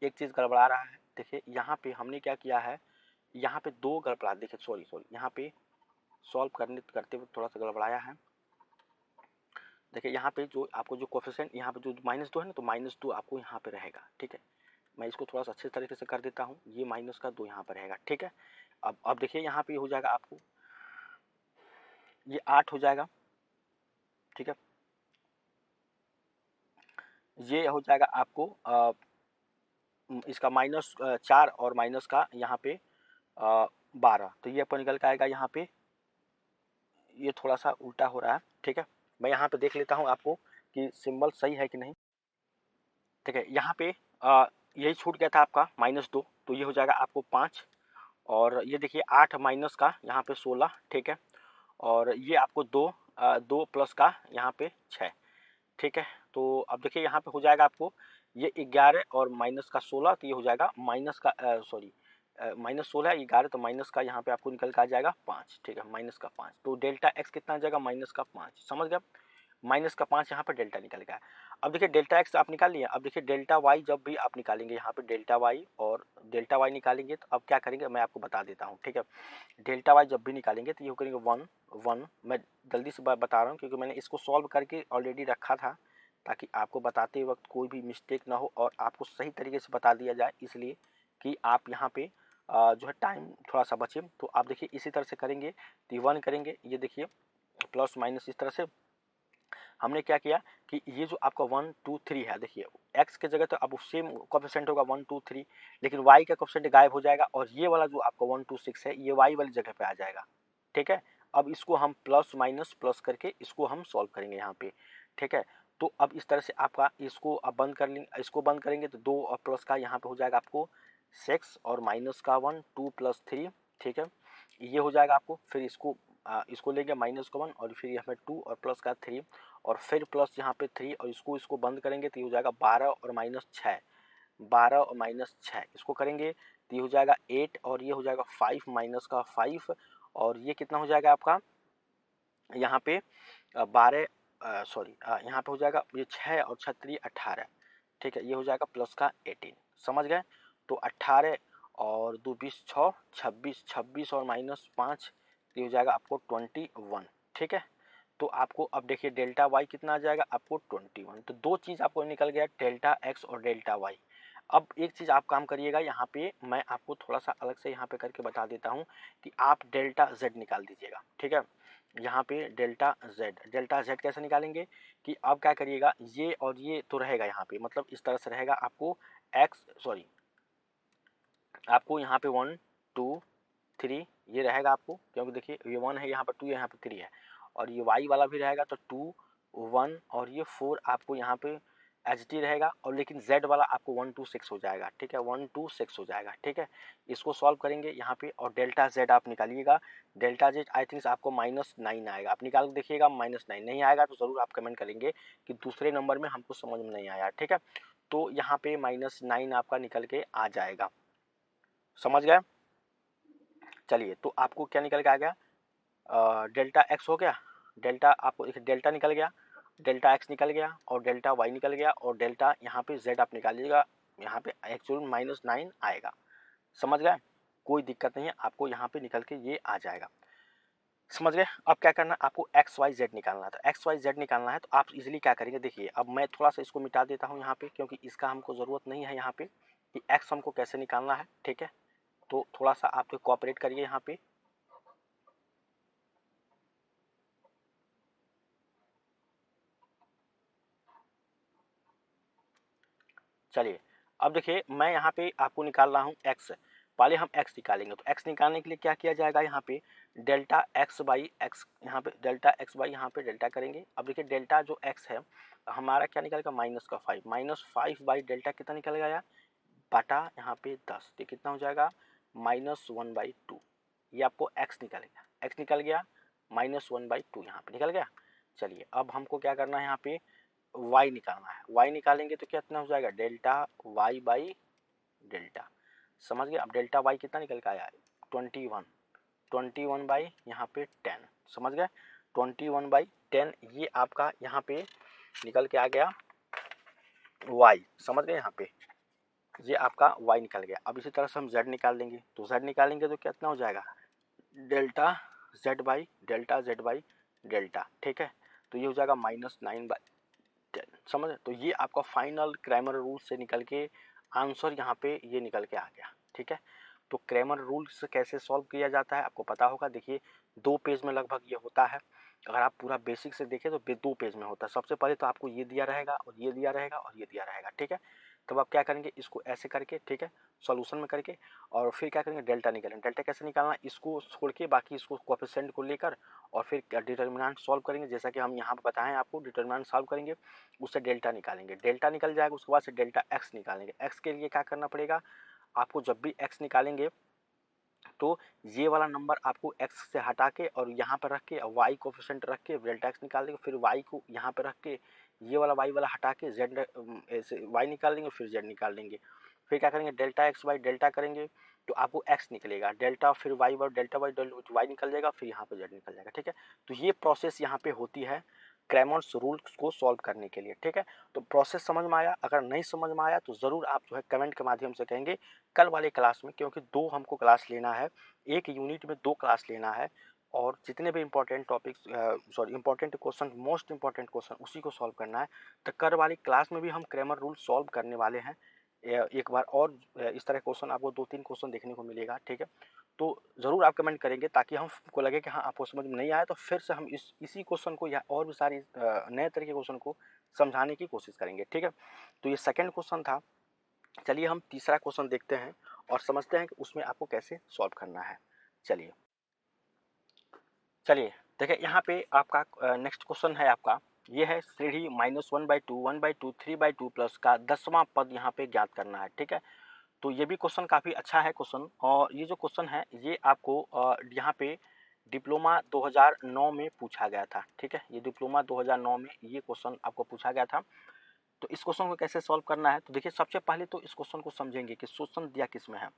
एक चीज़ गड़बड़ा रहा है। देखिए यहाँ पे हमने क्या किया है, यहाँ पे 2 गड़बड़ा, देखिए सॉरी यहाँ पे सॉल्व करते हुए थोड़ा सा गड़बड़ाया है। देखिए यहाँ पे जो आपको जो कोफिशिएंट यहाँ पे जो -2 है ना, तो -2 आपको यहाँ पे रहेगा, ठीक है। मैं इसको थोड़ा सा अच्छे तरीके से कर देता हूँ, ये माइनस का 2 यहाँ पर रहेगा, ठीक है। अब देखिए यहाँ पे हो जाएगा आपको ये 8 हो जाएगा, ठीक है। ये हो जाएगा आपको इसका -4 और माइनस का यहाँ पे 12, तो ये अपन निकल के आएगा यहाँ पे, ये थोड़ा सा उल्टा हो रहा है, ठीक है। मैं यहाँ पे देख लेता हूँ आपको कि सिंबल सही है कि नहीं, ठीक है। यहाँ पे यही छूट गया था आपका -2, तो ये हो जाएगा आपको 5, और ये देखिए 8 माइनस का यहाँ पे 16, ठीक है, और ये आपको 2 प्लस का यहाँ पे 6, ठीक है। तो अब देखिए यहाँ पे हो जाएगा आपको ये 11 और माइनस का 16, तो ये हो जाएगा माइनस का सॉरी -16 11, तो माइनस का यहाँ पे आपको निकल के आ जाएगा 5, ठीक है, -5। तो डेल्टा एक्स कितना आ जाएगा, -5, समझ गया। -5 यहाँ पे डेल्टा निकल गया। अब देखिए डेल्टा एक्स आप निकाल लिए। अब देखिए डेल्टा वाई जब भी आप निकालेंगे, यहाँ पे डेल्टा वाई और डेल्टा वाई निकालेंगे तो अब क्या करेंगे मैं आपको बता देता हूँ, ठीक है। डेल्टा वाई जब भी निकालेंगे तो ये करेंगे 1 1, मैं जल्दी से बता रहा हूँ क्योंकि मैंने इसको सॉल्व करके ऑलरेडी रखा था, ताकि आपको बताते वक्त कोई भी मिस्टेक ना हो और आपको सही तरीके से बता दिया जाए, इसलिए कि आप यहाँ पे जो है टाइम थोड़ा सा बचे। तो आप देखिए इसी तरह से करेंगे तो ये 1 करेंगे, ये देखिए प्लस माइनस इस तरह से हमने क्या किया कि ये जो आपका 1 2 3 है, देखिए x के जगह तो अब सेम कोफिशिएंट होगा 1 2 3, लेकिन y का कोफिशिएंट गायब हो जाएगा और ये वाला जो आपका 1 2 6 है ये y वाली जगह पे आ जाएगा। ठीक है, अब इसको हम प्लस माइनस प्लस करके इसको हम सॉल्व करेंगे यहाँ पे। ठीक है, तो अब इस तरह से आपका इसको अब बंद कर लेंगे, इसको बंद करेंगे तो 2 और प्लस का यहाँ पे हो जाएगा आपको 6 और माइनस का 1 2 प्लस 3। ठीक है, ये हो जाएगा आपको। फिर इसको लेंगे माइनस का 1 और फिर यहाँ पे 2 और प्लस का 3 और फिर प्लस यहाँ पे 3 और इसको बंद करेंगे तो ये हो जाएगा 12 और माइनस 6, 12 और माइनस 6 इसको करेंगे तो ये हो जाएगा 8 और ये हो जाएगा 5 माइनस का 5 और ये कितना हो जाएगा आपका यहाँ पे 12 सॉरी यहाँ पे हो जाएगा ये 6 और 6 18। ठीक है, ये हो जाएगा प्लस का 18। समझ गए? तो 18 और 2 20 6 26, 26 और माइनस 5 ये हो जाएगा आपको 21। ठीक है, तो आपको अब देखिए डेल्टा वाई कितना आ जाएगा आपको 21। तो दो चीज़ आपको निकल गया, डेल्टा एक्स और डेल्टा वाई। अब एक चीज़ आप काम करिएगा, यहाँ पे मैं आपको थोड़ा सा अलग से यहाँ पे करके बता देता हूँ कि आप डेल्टा जेड निकाल दीजिएगा। ठीक है, यहाँ पे डेल्टा जेड कैसे निकालेंगे कि आप क्या करिएगा, ये और ये तो रहेगा यहाँ पे, मतलब इस तरह से रहेगा आपको आपको यहाँ पे 1 2 3 ये रहेगा आपको, क्योंकि देखिए ये 1 है यहाँ पर, 2 है यहाँ पर 3 है और ये y वाला भी रहेगा तो 2 1 और ये 4 आपको यहाँ पे एच डी रहेगा और लेकिन z वाला आपको 1 2 6 हो जाएगा। ठीक है, 1 2 6 हो जाएगा। ठीक है, इसको सॉल्व करेंगे यहाँ पे और डेल्टा z आप निकालिएगा। डेल्टा z आई थिंक आपको -9 आएगा, आप निकाल के देखिएगा। -9 नहीं आएगा तो ज़रूर आप कमेंट करेंगे कि दूसरे नंबर में हमको समझ में नहीं आया। ठीक है, तो यहाँ पे -9 आपका निकल के आ जाएगा। समझ गए? चलिए, तो आपको क्या निकल के आ गया, डेल्टा एक्स हो गया, डेल्टा आपको डेल्टा निकल गया, डेल्टा एक्स निकल गया और डेल्टा वाई निकल गया और डेल्टा यहाँ पे जेड आप निकाल लीजिएगा। यहाँ पे एक्चुअल -9 आएगा। समझ गए? कोई दिक्कत नहीं है, आपको यहाँ पे निकल के ये आ जाएगा। समझ गए? अब क्या करना है आपको, एक्स वाई जेड निकालना था। एक्स वाई जेड निकालना है तो आप इजीली क्या करेंगे, देखिए अब मैं थोड़ा सा इसको मिटा देता हूँ यहाँ पे, क्योंकि इसका हमको ज़रूरत नहीं है यहाँ पे कि एक्स हमको कैसे निकालना है। ठीक है, तो थोड़ा सा आप तो कोऑपरेट करिए यहाँ पे। चलिए, अब देखिए मैं यहाँ पे आपको निकाल रहा हूँ एक्स। पहले हम एक्स निकालेंगे, तो एक्स निकालने के लिए क्या किया जाएगा, यहाँ पे डेल्टा एक्स बाई एक्स, यहाँ पे डेल्टा एक्स बाई यहाँ पे डेल्टा करेंगे। अब देखिए डेल्टा जो एक्स है हमारा क्या निकलेगा, -5, -5 बाई डेल्टा कितना निकल गया बटा यहाँ पे 10, तो कितना हो जाएगा -1/2। ये आपको एक्स निकल गया, एक्स निकल गया, -1/2 यहाँ पे निकल गया। चलिए, अब हमको क्या करना है, यहाँ पे y निकालना है। y निकालेंगे तो कितना हो जाएगा, डेल्टा y बाई डेल्टा। समझ गए? अब डेल्टा y कितना निकल के आया, 21, 21 बाई यहाँ पे 10। समझ गए? 21/10 ये आपका यहाँ पे निकल के आ गया y। समझ गए? यहाँ पे ये आपका y निकल गया। अब इसी तरह से हम z निकाल लेंगे, तो z निकालेंगे तो कितना हो जाएगा, delta z by delta z by delta. ठीक है, तो ये हो जाएगा -9/10। समझ? तो ये आपका फाइनल क्रैमर रूल से निकल के आंसर यहाँ पे ये निकल के आ गया। ठीक है, तो क्रैमर रूल से कैसे सॉल्व किया जाता है आपको पता होगा। देखिए 2 पेज में लगभग ये होता है, अगर आप पूरा बेसिक से देखें तो 2 पेज में होता है। सबसे पहले तो आपको ये दिया रहेगा और ये दिया रहेगा और ये दिया रहेगा। ठीक है, तब आप क्या करेंगे, इसको ऐसे करके, ठीक है, सॉल्यूशन में करके और फिर क्या करेंगे, डेल्टा निकालेंगे। डेल्टा कैसे निकालना, इसको छोड़ के बाकी इसको कोएफिशिएंट को लेकर और फिर डिटर्मिनेंट सॉल्व करेंगे। जैसा कि हम यहाँ पर बताएं आपको, डिटर्मिनेंट सॉल्व करेंगे, उससे डेल्टा निकालेंगे, डेल्टा निकल जाएगा, उसके बाद से डेल्टा एक्स निकालेंगे। एक्स के लिए क्या करना पड़ेगा आपको, जब भी एक्स निकालेंगे तो ये वाला नंबर आपको x से हटा के और यहाँ पर रख के y कोफिशिएंट रख के डेल्टा x निकाल देंगे, फिर y को यहाँ पे रख के ये वाला y वाला हटा के z ऐसे y निकाल देंगे, फिर z निकाल देंगे। फिर क्या करेंगे, डेल्टा x बाई डेल्टा करेंगे तो आपको x निकलेगा, डेल्टा फिर y बाई डेल्टा y निकल जाएगा, फिर यहाँ पे z निकल जाएगा। ठीक है, तो ये प्रोसेस यहाँ पे होती है क्रैमर्स रूल्स को सॉल्व करने के लिए। ठीक है, तो प्रोसेस समझ में आया? अगर नहीं समझ में आया तो ज़रूर आप जो है कमेंट के माध्यम से कहेंगे कल वाले क्लास में, क्योंकि 2 हमको क्लास लेना है, एक यूनिट में 2 क्लास लेना है और जितने भी important topics important question, most important question उसी को सॉल्व करना है। तो कल वाली क्लास में भी हम क्रैमर रूल सॉल्व करने वाले हैं। एक बार और इस तरह क्वेश्चन आपको 2-3 क्वेश्चन देखने को मिलेगा, ठीक है। तो ज़रूर आप कमेंट करेंगे ताकि हमको लगे कि हाँ आपको समझ में नहीं आया, तो फिर से हम इसी क्वेश्चन को या और भी सारे नए तरह के क्वेश्चन को समझाने की कोशिश करेंगे, ठीक है। तो ये सेकंड क्वेश्चन था। चलिए हम तीसरा क्वेश्चन देखते हैं और समझते हैं कि उसमें आपको कैसे सॉल्व करना है। चलिए देखिए यहाँ पे आपका नेक्स्ट क्वेश्चन है आपका, ये है सीढ़ी -1/2, 1/2, 3/2 प्लस का 10वां पद यहाँ पे ज्ञात करना है, ठीक है। तो ये भी क्वेश्चन काफ़ी अच्छा है क्वेश्चन, और ये जो क्वेश्चन है ये आपको यहाँ पे डिप्लोमा 2009 में पूछा गया था, ठीक है। ये डिप्लोमा 2009 में ये क्वेश्चन आपको पूछा गया था। तो इस क्वेश्चन को कैसे सॉल्व करना है, तो देखिए सबसे पहले तो इस क्वेश्चन को समझेंगे कि क्वेश्चन दिया किस में है।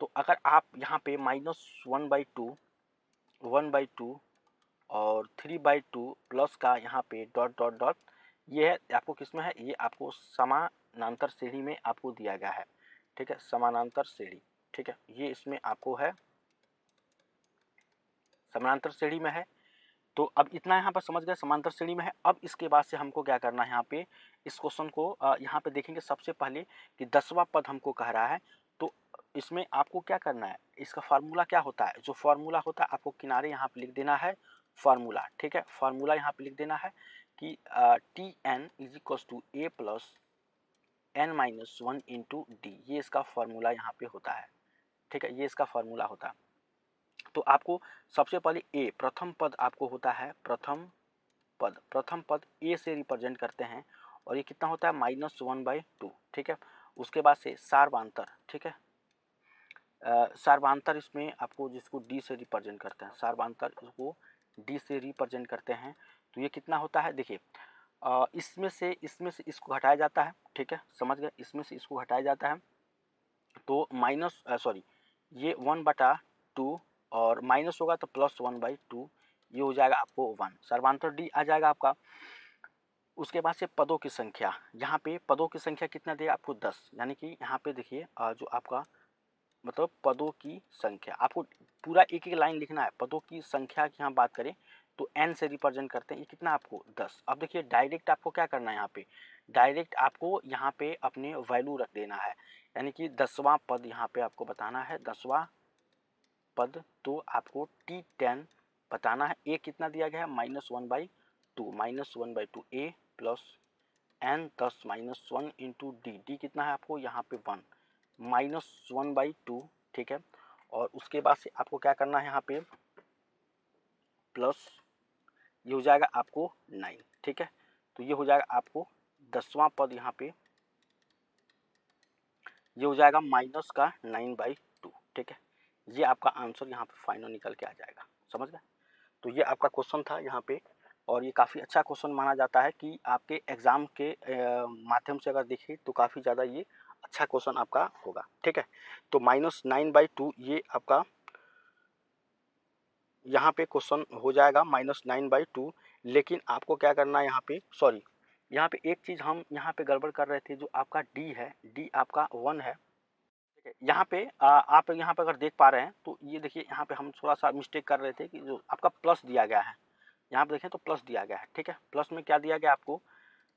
तो अगर आप यहाँ पे -1/2, 1/2 और 3/2 प्लस का यहाँ पे डॉट डॉट डॉट, ये है आपको किस में है, ये आपको समानांतर श्रेणी में आपको दिया गया है, ठीक है। समानांतर श्रेणी, ठीक है, ये इसमें आपको है, समानांतर श्रेणी में है। तो अब इतना यहाँ पर समझ गए, समांतर श्रेणी में है। अब इसके बाद से हमको क्या करना है, यहाँ पे इस क्वेश्चन को यहाँ पे देखेंगे सबसे पहले कि 10वां पद हमको कह रहा है। तो इसमें आपको क्या करना है, इसका फार्मूला क्या होता है, जो फार्मूला होता है आपको किनारे यहाँ पे लिख देना है फार्मूला, ठीक है। फार्मूला यहाँ पे लिख देना है कि t n is equal to a plus n-1 into d, ये इसका फार्मूला यहाँ पे होता है, ठीक है। ये इसका फार्मूला होता है। तो आपको सबसे पहले ए, प्रथम पद आपको होता है, प्रथम पद ए से रिप्रेजेंट करते हैं, और ये कितना होता है -1/2, ठीक है। उसके बाद से सार्वधांतर, ठीक है। सार्वधांतर इसमें आपको जिसको डी से रिप्रेजेंट करते हैं, सार्वधांतर इसको डी से रिप्रेजेंट करते हैं। तो ये कितना होता है, देखिए इसमें से इसको हटाया जाता है, ठीक है, समझ गए, इसमें से इसको हटाया जाता है। तो ये 1/2 और माइनस होगा तो +1/2, ये हो जाएगा आपको 1, सर्वांतर डी आ जाएगा आपका। उसके बाद से पदों की संख्या, यहाँ पे पदों की संख्या कितना देगा आपको 10, यानी कि यहाँ पे देखिए जो आपका मतलब पदों की संख्या आपको पूरा एक एक लाइन लिखना है। पदों की संख्या की हम बात करें तो n से रिप्रेजेंट करते हैं, ये कितना आपको 10। अब देखिए डायरेक्ट आपको क्या करना है, यहाँ पे डायरेक्ट आपको यहाँ पे अपने वैल्यू रख देना है, यानी कि 10वां पद यहाँ पे आपको बताना है, 10वां पद। तो आपको T10 बताना है। ए कितना दिया गया है -1/2, -1/2 a plus n 10 -1 into d, d कितना है आपको यहाँ पे 1, -1/2, ठीक है। और उसके बाद से आपको क्या करना है, यहाँ पे प्लस, ये हो जाएगा आपको 9, ठीक है। तो ये हो जाएगा आपको 10वां पद, यहाँ पे ये हो जाएगा -9/2, ठीक है। ये आपका आंसर यहाँ पे फाइनल निकल के आ जाएगा, समझ गए। तो ये आपका क्वेश्चन था यहाँ पे, और ये काफ़ी अच्छा क्वेश्चन माना जाता है कि आपके एग्ज़ाम के माध्यम से अगर देखिए तो काफ़ी ज़्यादा ये अच्छा क्वेश्चन आपका होगा, ठीक है। तो -9/2 ये आपका यहाँ पे क्वेश्चन हो जाएगा -9/2। लेकिन आपको क्या करना है, यहाँ पे यहाँ पे एक चीज़ हम यहाँ पे गड़बड़ कर रहे थे, जो आपका डी है, डी आपका 1 है, ठीक है। यहाँ पे आप यहाँ पे अगर देख पा रहे हैं तो ये देखिए यहाँ पे हम थोड़ा सा मिस्टेक कर रहे थे कि जो आपका प्लस दिया गया है, यहाँ पे देखें तो प्लस दिया गया है, ठीक है। प्लस में क्या दिया गया आपको,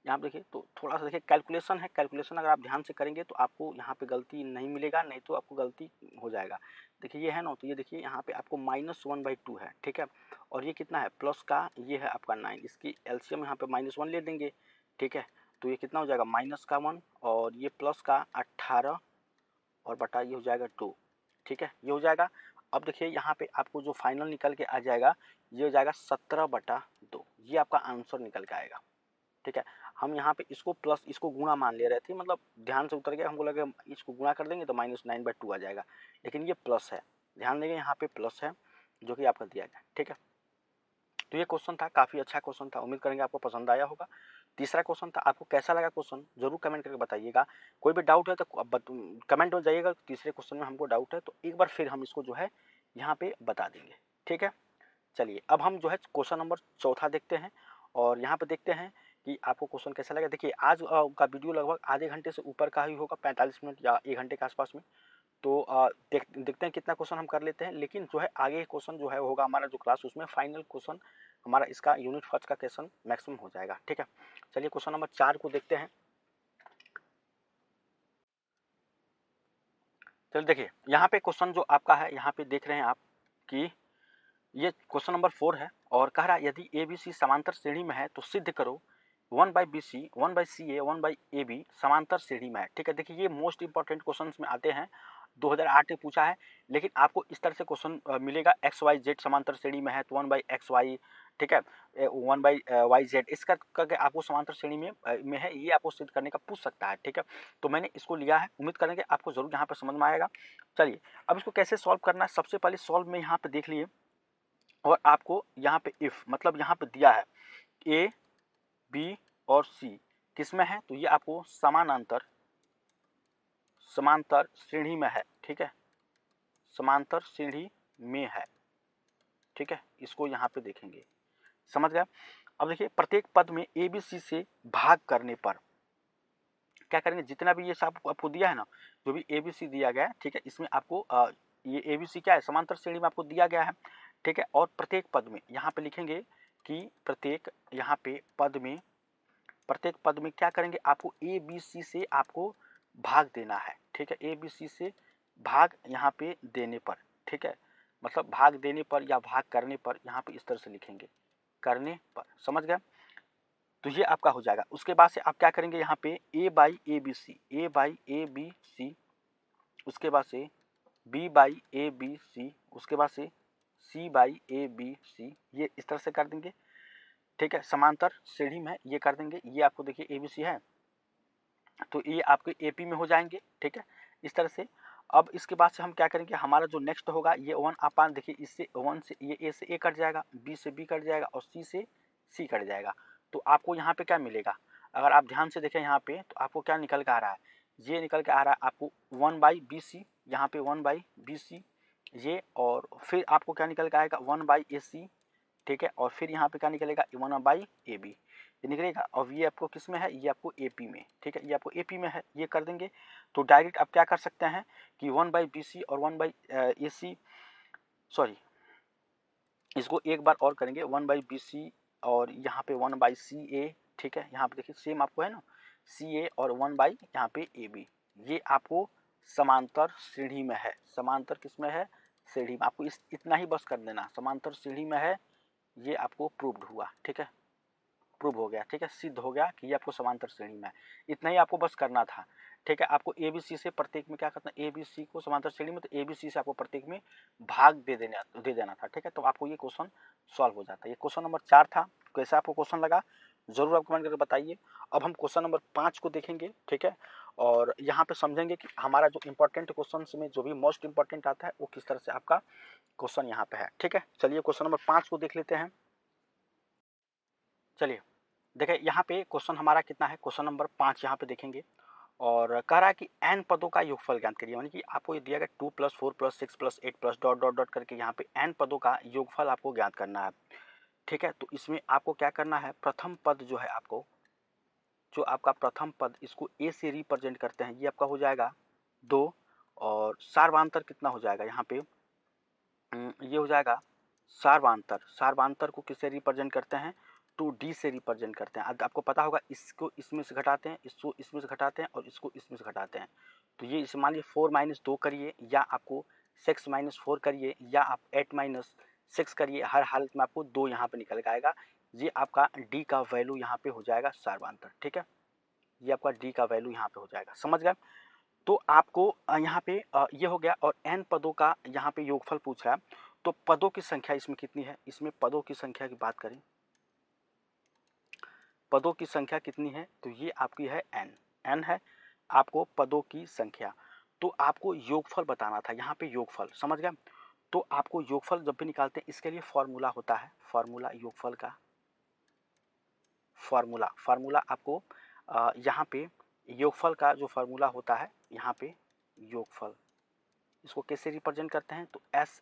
यहाँ पे देखिए तो थोड़ा सा देखिए कैलकुलेशन है, कैलकुलेशन अगर आप ध्यान से करेंगे तो आपको यहाँ पे गलती नहीं मिलेगा, नहीं तो आपको गलती हो जाएगा। देखिए ये है ना, तो ये देखिए यहाँ पे आपको -1/2 है, ठीक है। और ये कितना है प्लस का, ये है आपका 9, इसकी एलसीएम यहाँ पे -1 ले देंगे, ठीक है। तो ये कितना हो जाएगा -1 और ये प्लस का 18 और बटा ये हो जाएगा 2, ठीक है, ये हो जाएगा। अब देखिए यहाँ पे आपको जो फाइनल निकल के आ जाएगा, ये हो जाएगा 17/2, ये आपका आंसर निकल के आएगा, ठीक है। हम यहाँ पे इसको प्लस, इसको गुणा मान ले रहे थे, मतलब ध्यान से उतर गया, हमको लगा इसको गुणा कर देंगे तो -9/2 आ जाएगा, लेकिन ये प्लस है, ध्यान देंगे यहाँ पे प्लस है जो कि आपका दिया गया, ठीक है। तो ये क्वेश्चन था, काफ़ी अच्छा क्वेश्चन था, उम्मीद करेंगे आपको पसंद आया होगा। तीसरा क्वेश्चन था, आपको कैसा लगा क्वेश्चन जरूर कमेंट करके बताइएगा। कोई भी डाउट है तो कमेंट हो जाइएगा, तीसरे क्वेश्चन में हमको डाउट है तो एक बार फिर हम इसको जो है यहाँ पे बता देंगे, ठीक है। चलिए अब हम जो है क्वेश्चन नंबर चौथा देखते हैं, और यहाँ पे देखते हैं कि आपको क्वेश्चन कैसा लगा। देखिए आज का वीडियो लगभग आधे घंटे से ऊपर का ही होगा, 45 मिनट या 1 घंटे के आसपास में। तो देखते हैं कितना क्वेश्चन हम कर लेते हैं, लेकिन जो है आगे क्वेश्चन जो है होगा हमारा जो क्लास, उसमें फाइनल क्वेश्चन हमारा इसका यूनिट फर्स्ट का क्वेश्चन मैक्सिमम हो जाएगा, ठीक है। चलिए क्वेश्चन नंबर 4 को देखते हैं। चलिए देखिए, यहाँ पे क्वेश्चन जो आपका है, यहाँ पे देख रहे हैं आप कि ये क्वेश्चन नंबर 4 है और कह रहा है यदि ए बी सी समांतर श्रेणी में है तो सिद्ध करो 1/BC 1/CA 1/AB समांतर श्रेणी में है। ठीक है, देखिए ये मोस्ट इंपॉर्टेंट क्वेश्चंस में आते हैं, 2008 में पूछा है, लेकिन आपको इस तरह से क्वेश्चन मिलेगा XYZ समांतर श्रेणी में है तो 1/XY, ठीक है, 1/YZ इस करके आपको समांतर श्रेणी में है, ये आपको सिद्ध करने का पूछ सकता है। ठीक है, तो मैंने इसको लिया है, उम्मीद करेंगे आपको जरूर यहाँ पर समझ में आएगा। चलिए अब इसको कैसे सॉल्व करना है, सबसे पहले सॉल्व में यहाँ पे देख लिए और आपको यहाँ पे इफ मतलब यहाँ पे दिया है ए बी और सी किस में है, तो ये आपको समांतर श्रेणी में है। ठीक है, समांतर श्रेणी में है। ठीक है, इसको यहाँ पे देखेंगे, समझ गए। अब देखिए प्रत्येक पद में ए बी सी से भाग करने पर क्या करेंगे, जितना भी ये सब आपको दिया है ना, जो भी ए बी सी दिया गया है, ठीक है, इसमें आपको ये ए बी सी क्या है, समांतर श्रेणी में आपको दिया गया है। ठीक है, और प्रत्येक पद में यहाँ पे लिखेंगे कि प्रत्येक यहाँ पे प्रत्येक पद में क्या करेंगे, आपको ए बी सी से आपको भाग देना है। ठीक है, ए बी सी से भाग यहाँ पे देने पर, ठीक है, मतलब भाग देने पर या भाग करने पर यहाँ पे इस तरह से लिखेंगे, करने पर, समझ गए। तो ये आपका हो जाएगा। उसके बाद से आप क्या करेंगे, यहाँ पे a by a b c, a by a b c, उसके बाद से b by a b c, उसके बाद से सी बाई ए बी सी, ये इस तरह से कर देंगे। ठीक है, समांतर श्रेणी में ये कर देंगे। ये आपको देखिए ए बी सी है तो ये आपके ए पी में हो जाएंगे। ठीक है, इस तरह से। अब इसके बाद से हम क्या करेंगे, हमारा जो नेक्स्ट होगा ये 1 अपान, देखिए इससे 1 से ये ए से ए कट जाएगा, बी से बी कट जाएगा और सी से सी कट जाएगा। तो आपको यहाँ पे क्या मिलेगा, अगर आप ध्यान से देखें यहाँ पे, तो आपको क्या निकल के आ रहा है, ये निकल के आ रहा है आपको 1/BC, यहाँ पे 1/BC ये, और फिर आपको क्या निकल के आएगा 1/AC। ठीक है, और फिर यहाँ पे क्या निकलेगा 1/AB ये निकलेगा, और ये आपको किस में है, ये आपको AP में। ठीक है, ये आपको AP में है, ये कर देंगे। तो डायरेक्ट आप क्या कर सकते हैं कि 1/BC और 1/AC, सॉरी इसको एक बार और करेंगे, 1/BC और यहाँ पे 1/CA। ठीक है, यहाँ पे देखिए सेम आपको है ना, CA और 1/ यहाँ पे AB, ये आपको समांतर श्रेणी में है। समांतर किस में है, श्रेणी में। आपको इतना ही बस कर देना, समांतर श्रेणी में है, ये आपको प्रूव्ड हुआ। ठीक है, प्रूव हो गया। ठीक है, सिद्ध हो गया कि ये आपको समांतर श्रेणी में है, इतना ही आपको बस करना था। ठीक है, आपको ए बी सी से प्रत्येक में क्या करना है, ए बी सी को समांतर श्रेणी में, तो ए बी सी से आपको प्रत्येक में भाग दे देना था। ठीक है, तो आपको ये क्वेश्चन सॉल्व हो जाता है। ये क्वेश्चन नंबर 4 था। कैसा आपको क्वेश्चन लगा जरूर आप कमेंट करके बताइए। अब हम क्वेश्चन नंबर 5 को देखेंगे। ठीक है, और यहाँ पे समझेंगे कि हमारा जो इंपॉर्टेंट क्वेश्चन में जो भी मोस्ट इंपॉर्टेंट आता है वो किस तरह से आपका क्वेश्चन यहाँ पे है। ठीक है, चलिए क्वेश्चन नंबर 5 को देख लेते हैं। चलिए देखिए यहाँ पे क्वेश्चन हमारा कितना है, क्वेश्चन नंबर 5 यहाँ पे देखेंगे और कह रहा है कि n पदों का योगफल ज्ञात करिए। यानी कि आपको ये दिया गया 2 + 4 + 6 + 8 + डॉट डॉट डॉट करके यहाँ पे n पदों का योगफल आपको ज्ञात करना है। ठीक है, तो इसमें आपको क्या करना है, प्रथम पद जो है आपको, जो आपका प्रथम पद, इसको a से रिप्रेजेंट करते हैं, ये आपका हो जाएगा 2, और सार्वांतर कितना हो जाएगा यहाँ पे, ये हो जाएगा सार्वांतर। सार्वांतर को किससे रिप्रेजेंट करते हैं, 2D से रिप्रेजेंट करते हैं। अब आपको पता होगा इसको इसमें से घटाते हैं, इसको इसमें से घटाते हैं और इसको इसमें से घटाते हैं। तो ये इसे मान लीजिए 4 - 2 करिए, या आपको 6 - 4 करिए, या आप 8 - 6 करिए, हर हालत में आपको 2 यहाँ पे निकल के आएगा। ये आपका D का वैल्यू यहाँ पे हो जाएगा सार्वांतर। ठीक है, ये आपका D का वैल्यू यहाँ पे हो जाएगा, समझ गए। तो आपको यहाँ पे ये हो गया, और n पदों का यहाँ पे योगफल पूछा है। तो पदों की संख्या इसमें कितनी है, इसमें पदों की संख्या की बात करें, पदों की संख्या कितनी है, तो ये आपकी है n है आपको पदों की संख्या। तो आपको योगफल बताना था, यहाँ पे योगफल, समझ गए। तो आपको योगफल जब भी निकालते हैं, इसके लिए फॉर्मूला होता है, फॉर्मूला योगफल का, फार्मूला आपको यहाँ पे योगफल का जो फार्मूला होता है, यहाँ पे योगफल, इसको कैसे रिप्रेजेंट करते हैं, तो एस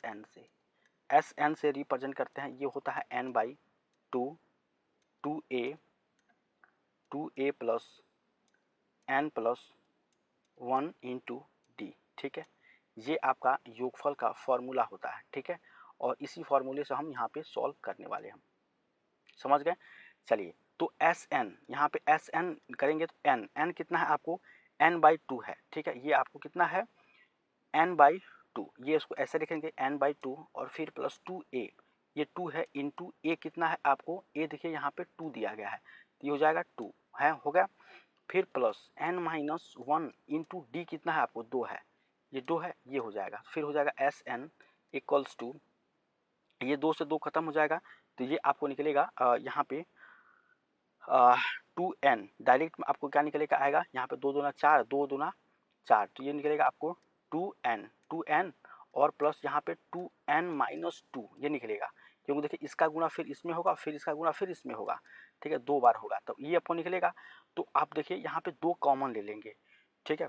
एन से रिप्रेजेंट करते हैं। ये होता है n/2, 2a plus n + 1 × d। ठीक है, ये आपका योगफल का फॉर्मूला होता है। ठीक है, और इसी फॉर्मूले से हम यहाँ पे सॉल्व करने वाले हैं, समझ गए। चलिए, तो एस एन, यहाँ पे एस एन करेंगे तो n कितना है आपको, n/2 है। ठीक है, ये आपको कितना है, n/2, ये इसको ऐसे लिखेंगे n/2 और फिर प्लस 2a, ये 2 है इंटू a कितना है आपको, a देखिए यहाँ पे 2 दिया गया है तो ये हो जाएगा 2 है, हो गया। फिर प्लस n-1 इंटू डी कितना है आपको 2 है, ये 2 है, ये हो जाएगा। फिर हो जाएगा Sn इक्वल्स टू, ये 2 से 2 खत्म हो जाएगा तो ये आपको निकलेगा यहाँ पे 2n, डायरेक्ट में आपको क्या निकलेगा आएगा यहाँ पे 2 दूना 4, 2 दूना 4, तो ये निकलेगा आपको 2n और प्लस यहाँ पे 2n-2 ये निकलेगा, क्योंकि देखिए इसका गुना फिर इसमें होगा, फिर इसका गुना फिर इसमें होगा, ठीक है, 2 बार होगा, तो ये आपको निकलेगा। तो आप देखिए यहाँ पे 2 कॉमन ले लेंगे, ठीक है,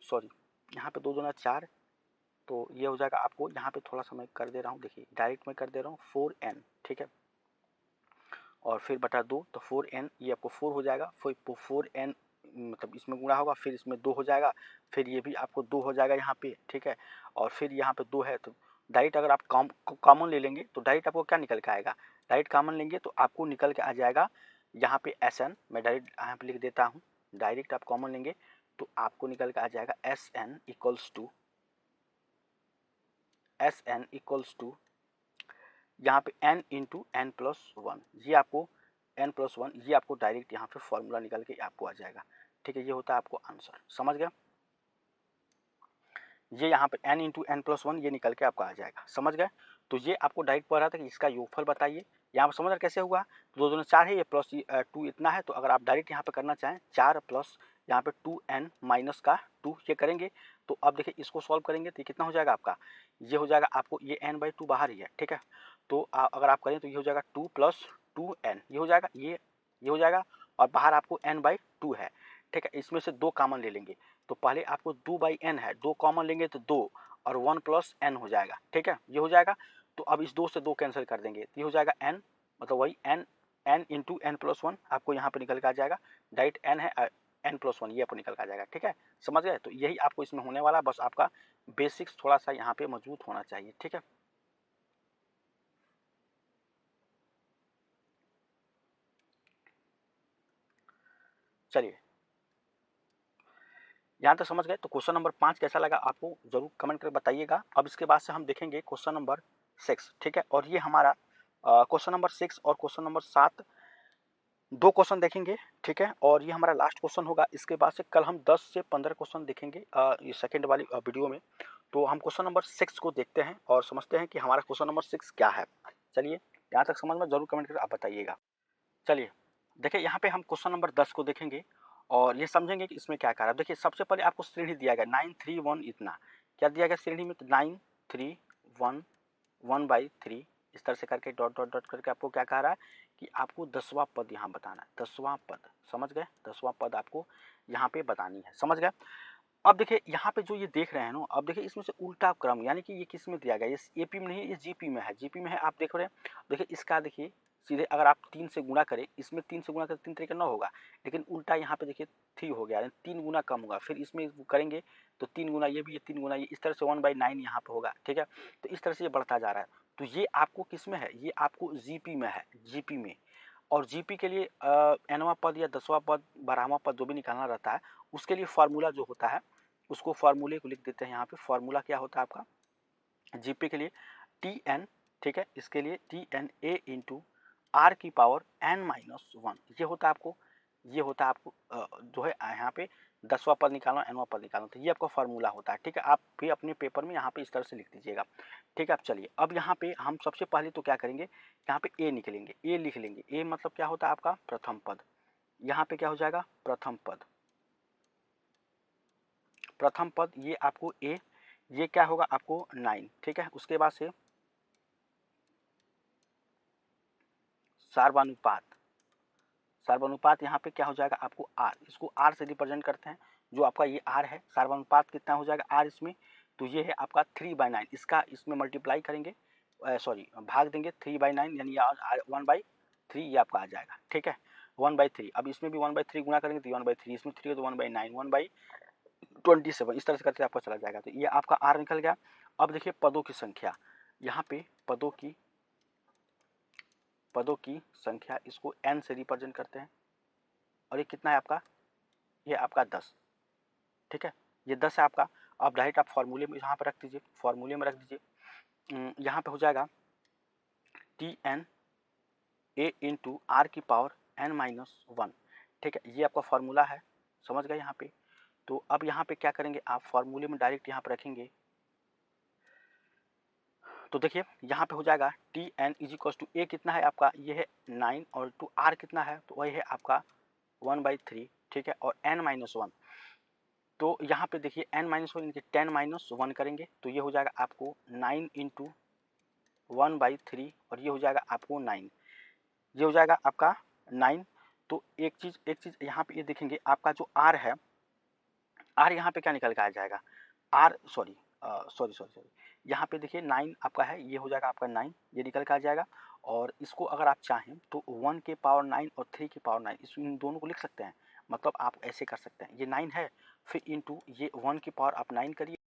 सॉरी यहाँ पे 2 दूना 4, तो ये हो जाएगा आपको, यहाँ पे थोड़ा सा मैं कर दे रहा हूँ, देखिए डायरेक्ट मैं कर दे रहा हूँ 4n, ठीक है, और फिर बटा 2 तो 4n, ये आपको 4 हो जाएगा, 4n मतलब इसमें गुणा होगा, फिर इसमें 2 हो जाएगा, फिर ये भी आपको 2 हो जाएगा यहाँ पे, ठीक है, और फिर यहाँ पे 2 है, तो डायरेक्ट अगर आप कॉमन ले लेंगे तो डायरेक्ट आपको क्या निकल के आएगा, डायरेक्ट कॉमन लेंगे तो आपको निकल के आ जाएगा यहाँ पे Sn, मैं डायरेक्ट यहाँ पे लिख देता हूँ, डायरेक्ट आप कॉमन लेंगे तो आपको निकल के आ जाएगा Sn इक्वल्स टू यहाँ पे n इंटू n प्लस 1, ये आपको n प्लस 1, ये आपको डायरेक्ट यहाँ पे फॉर्मूला निकल के आपको आ जाएगा, ठीक है, ये होता है आपको आंसर, समझ गया। ये यहाँ पे n इंटू n प्लस 1 ये निकल के आपका आ जाएगा, समझ गए। तो ये आपको डायरेक्ट पढ़ रहा था कि इसका योगफल बताइए, यहाँ पर समझ रहे कैसे हुआ, तो 2 दूनी 4 है, ये प्लस 2 इतना है, तो अगर आप डायरेक्ट यहाँ पे करना चाहें 4 प्लस यहाँ पे 2n माइनस का 2 ये करेंगे, तो अब देखिए इसको सॉल्व करेंगे तो ये कितना हो जाएगा आपका, ये हो जाएगा आपको, ये n/2 बाहर ही है, ठीक है, तो अगर आप करें तो ये हो जाएगा 2 प्लस 2n, ये हो जाएगा, ये हो जाएगा, और बाहर आपको n/2 है, ठीक है, इसमें से 2 कॉमन ले लेंगे, तो पहले आपको 2/n है, 2 कॉमन लेंगे तो 2 और 1 प्लस n हो जाएगा, ठीक है, ये हो जाएगा। तो अब इस 2 से 2 कैंसिल कर देंगे तो ये हो जाएगा n, मतलब वही n इंटू n प्लस 1 आपको यहाँ पे निकल के आ जाएगा, डायरेक्ट n है n प्लस 1 ये आपको निकल के आ जाएगा, ठीक है, समझ गए। तो यही आपको इसमें होने वाला, बस आपका बेसिक्स थोड़ा सा यहाँ पे मजबूत होना चाहिए, ठीक है। चलिए यहाँ तक समझ गए, तो क्वेश्चन नंबर 5 कैसा लगा आपको जरूर कमेंट कर बताइएगा। अब इसके बाद से हम देखेंगे क्वेश्चन नंबर 6, ठीक है, और ये हमारा क्वेश्चन नंबर 6 और क्वेश्चन नंबर 7 2 क्वेश्चन देखेंगे, ठीक है, और ये हमारा लास्ट क्वेश्चन होगा। इसके बाद से कल हम 10 से 15 क्वेश्चन देखेंगे ये सेकंड वाली वीडियो में। तो हम क्वेश्चन नंबर 6 को देखते हैं और समझते हैं कि हमारा क्वेश्चन नंबर 6 क्या है। चलिए यहाँ तक समझ में जरूर कमेंट करके आप बताइएगा। चलिए देखिए यहाँ पे हम क्वेश्चन नंबर 10 को देखेंगे और ये समझेंगे कि इसमें क्या कह रहा है। देखिए सबसे पहले आपको श्रेणी दिया गया 9 3 1 इतना, क्या दिया गया श्रेणी में, तो 9 3 1 1/3 इस तरह से करके डॉट डॉट डॉट करके आपको क्या कह रहा है कि आपको 10वां पद यहाँ बताना है, 10वां पद, समझ गए, 10वां पद आपको यहाँ पे बतानी है, समझ गए। अब देखिए यहाँ पे जो ये देख रहे हैं ना, अब देखिए इसमें से उल्टा क्रम, यानी कि ये किस में दिया गया, ये एपी में नहीं है, ये जीपी में है, जीपी में है, आप देख रहे हैं। देखिए इसका देखिए सीधे अगर आप 3 से गुणा करें, इसमें 3 से गुणा करें 3 तरीके 9 होगा, लेकिन उल्टा यहाँ पे देखिए 3 हो गया, 3 गुना कम होगा, फिर इसमें करेंगे तो 3 गुना ये भी, ये 3 गुना ये, इस तरह से 1/9 यहाँ पे होगा, ठीक है। तो इस तरह से ये बढ़ता जा रहा है। तो ये आपको किस में है, ये आपको जीपी में है, जीपी में। और जीपी के लिए nवां पद या 10वां पद 12वां पद जो भी निकालना रहता है, उसके लिए फार्मूला जो होता है, उसको फार्मूले को लिख देते हैं यहाँ पे। फार्मूला क्या होता है आपका जीपी के लिए, टी एन, ठीक है, इसके लिए t n a into r की पावर n-1, ये होता है आपको, ये होता है आपको जो है यहाँ पे 10वां पद निकालना, nवां पद निकालना, तो ये आपका फार्मूला होता है, ठीक है। आप भी अपने पेपर में यहाँ पे इस तरह से लिख दीजिएगा, ठीक है। अब चलिए अब यहाँ पे हम सबसे पहले तो क्या करेंगे, यहाँ पे ए निकलेंगे, ए लिख लेंगे, ए मतलब क्या होता है आपका प्रथम पद, यहाँ पे क्या हो जाएगा प्रथम पद, प्रथम पद ये आपको ए, ये क्या होगा आपको 9, ठीक है। उसके बाद से सार्वनुपात, सार्वनुपात यहाँ पे क्या हो जाएगा आपको आर, इसको आर से रिप्रेजेंट करते हैं, जो आपका ये आर है, सार्वनुपात कितना हो जाएगा आर इसमें, तो ये है आपका 3/9, इसका इसमें मल्टीप्लाई करेंगे, सॉरी भाग देंगे 3/9, यानी 1/3 ये आपका आ जाएगा, ठीक है, 1/3। अब इसमें भी 1/3 गुना करेंगे तो 1/3, इसमें 3 है तो 1/9, 1/27, इस तरह से करके आपका चला जाएगा, तो ये आपका आर निकल गया। अब देखिए पदों की संख्या, यहाँ पे पदों की संख्या, इसको n से रिप्रेजेंट करते हैं, और ये कितना है आपका, ये आपका 10, ठीक है, ये 10 है आपका। अब डायरेक्ट आप फॉर्मूले में यहाँ पर रख दीजिए, फॉर्मूले में रख दीजिए। यहाँ पे हो जाएगा TN A इंटू आर की पावर n-1। ठीक है, ये आपका फॉर्मूला है, समझ गए यहाँ पे। तो अब यहाँ पे क्या करेंगे, आप फॉर्मूले में डायरेक्ट यहाँ पर रखेंगे। तो देखिए यहाँ पे हो जाएगा TN is equal to A कितना है आपका, ये है 9 और टू R कितना है, तो वही है आपका 1/3। ठीक है, और n-1, तो यहाँ पे देखिए n-1 इनके 10-1 करेंगे तो ये हो जाएगा आपको 9 इंटू 1/3 और ये हो जाएगा आपको 9, ये हो जाएगा आपका 9। तो एक चीज़ यहाँ पे ये देखेंगे, आपका जो R है, R यहाँ पे क्या निकल के आ जाएगा, R सॉरी यहाँ पे देखिए 9 आपका है, ये हो जाएगा आपका 9, ये निकल के आ जाएगा। और इसको अगर आप चाहें तो 1 के पावर 9 और 3 की पावर 9 इन दोनों को लिख सकते हैं। मतलब आप ऐसे कर सकते हैं, ये 9 है, फिर इंटू ये 1 की पावर आप 9 करिए